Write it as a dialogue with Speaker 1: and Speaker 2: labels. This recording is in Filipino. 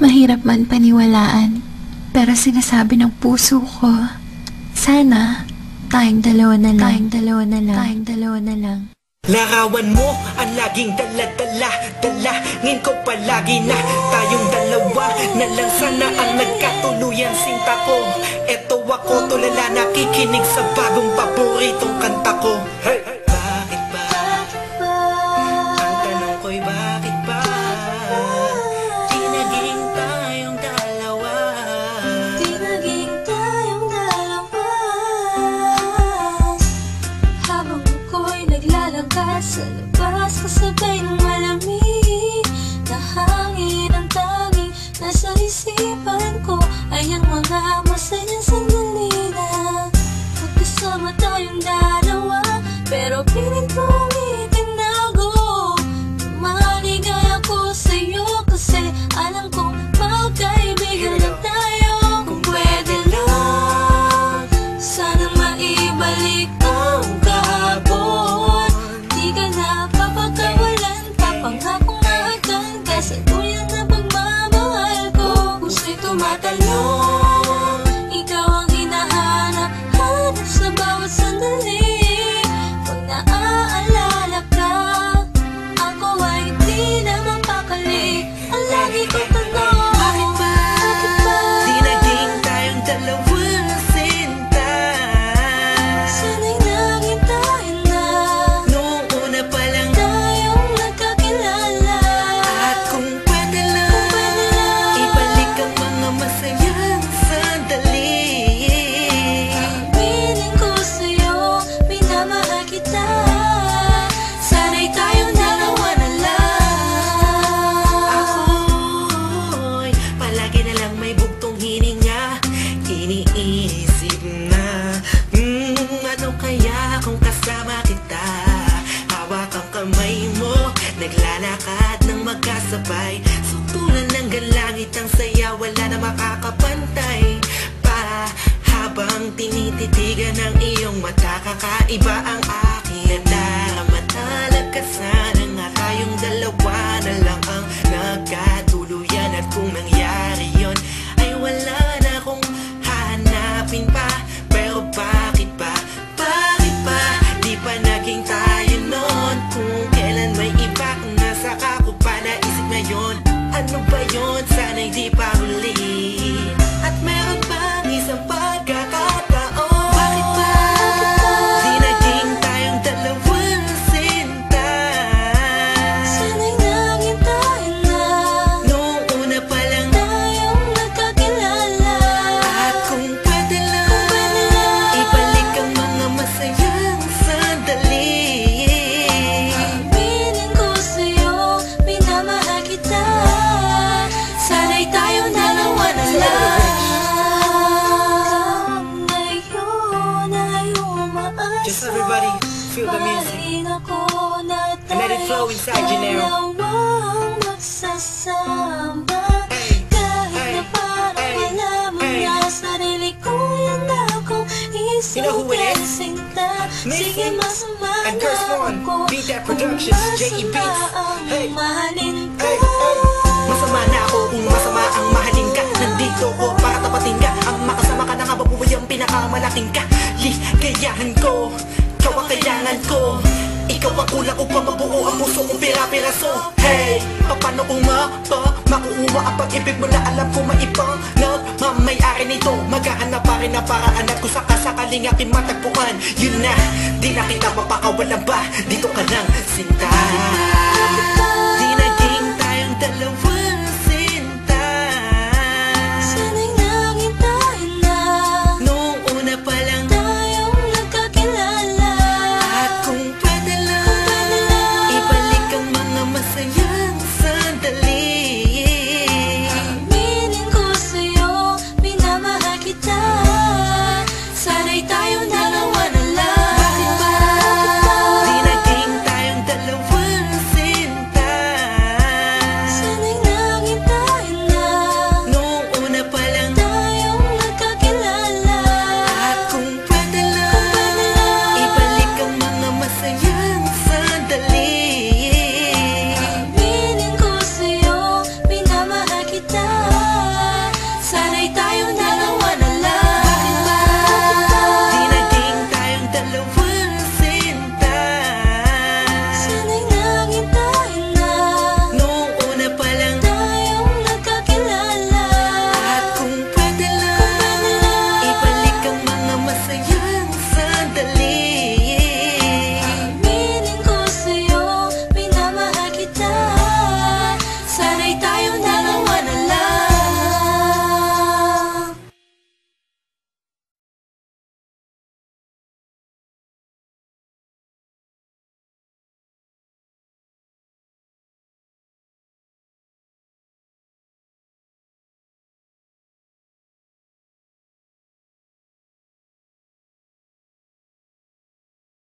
Speaker 1: Mahirap man paniwalaan, pero sinasabi ng puso ko, sana tayong dalawa na lang, tayong dalawa na lang.
Speaker 2: Larawan mo ang laging dala-dala, dalangin ko palagi na tayong dalawa na lang sana ang nagkatuluyan sinta ko. Eto ako tulala nakikinig sa bagong paboritong kanta ko. Hey! Bakit ba? Ang tanong ko'y bakit ba? Di naging tayong dalawa.
Speaker 3: Di naging tayong dalawa. Habang ako'y naglalakad sa labas, kasabay ng malamig na hangin, ang tanging nasa isipan ko ay ang mga masayang sandali na magkasama tayong dalawa. Pero pilit kong itinago, maligay ako sa'yo kasi alam kong magkaibigan lang tayo. Kung pwede lang, sana maibalik ang kahapon. Di ka na papagkawalan, papangakong naagdan kasaluyan na pagmamahal ko. Puso'y tumatalon, ikaw ang hinahanap-hanap sa bawat sandali. Pag naaalala ka, ako ay di na mapakali. Ang lagi ko tanong,
Speaker 2: Bakit ba? Di naging tayong dalawa sinta.
Speaker 3: sana'y naging tayo na
Speaker 2: Noong una pa lang.
Speaker 3: tayong nagkakilala.
Speaker 2: At kung pwede lang, ibalik ang mga masayang sandali.
Speaker 3: Piling ko sa'yo, minamahal kita. Sana'y tayong dalawa na lang.
Speaker 2: Ako'y palagi na lang may bugtong hininga. Iniisip na, ano kaya kung kasama kita? Hawak ang kamay mo, naglalakad ng magkasabay. Sutulan ng galangit ang saya, wala na makakapantay pa. Habang tinititigan ng iyong mata, kakaiba ang aking nararamdaman. Sana nga tayong dalawa na lang ang nagkatuluyan. At kung nangyari yun, ay wala na akong hahanapin pa. Pero bakit ba? Bakit ba? Di pa naging tayo noon. Kung kailan may iba, nasaka ko pa naisip ngayon. Ano ba yun? Sana'y di pa huli. At meron pang isang pagkakataon. Bakit ba? Di naging tayong dalawa sinta.
Speaker 3: Sana'y naging tayo na
Speaker 2: Noong una pa lang.
Speaker 3: tayong nagkakilala.
Speaker 2: At kung pwede lang, ibalik ang mga masayang sandali.
Speaker 3: Piling ko sa'yo, minamahal kita. Sana'y tayong dalawa na lang. Ngayon ay umaasa.
Speaker 2: Just everybody feel the music.
Speaker 3: Mahalin ako na
Speaker 2: And let it flow inside you now.
Speaker 3: dalawang magsasama.
Speaker 2: Hey,
Speaker 3: Kahit
Speaker 2: hey,
Speaker 3: na parang
Speaker 2: hey,
Speaker 3: wala mo
Speaker 2: hey.
Speaker 3: na sarili ko lang akong
Speaker 2: You know who it is?
Speaker 3: sinta.
Speaker 2: Missy
Speaker 3: Sige, masama
Speaker 2: and Curse
Speaker 3: na
Speaker 2: One.
Speaker 3: ako.
Speaker 2: Beat That Productions,
Speaker 3: Kung
Speaker 2: J.E. Beats.
Speaker 3: masama ang
Speaker 2: Hey.
Speaker 3: mahalin ka.
Speaker 2: Hey, hey. Masama na ako kung masama ang mahalin ka. Nandito ko para tapatin ka. Ang makasama ka na nga babuhay ang pinakamalaking ka. Ligayahan ko, ikaw ang kailangan ko. Ikaw ang kulang upang mabuo ang puso kong pira-piraso. Hey, paano kung makuha ang pag-ibig mo na alam ko maibang nagmamayari nito. Maghahanap pa rin ang paraan at kung sakasakaling aking matagpuan. Yun na, di na kita mapakawalan ba? Dito ka lang, sinta.
Speaker 3: Bakit ba?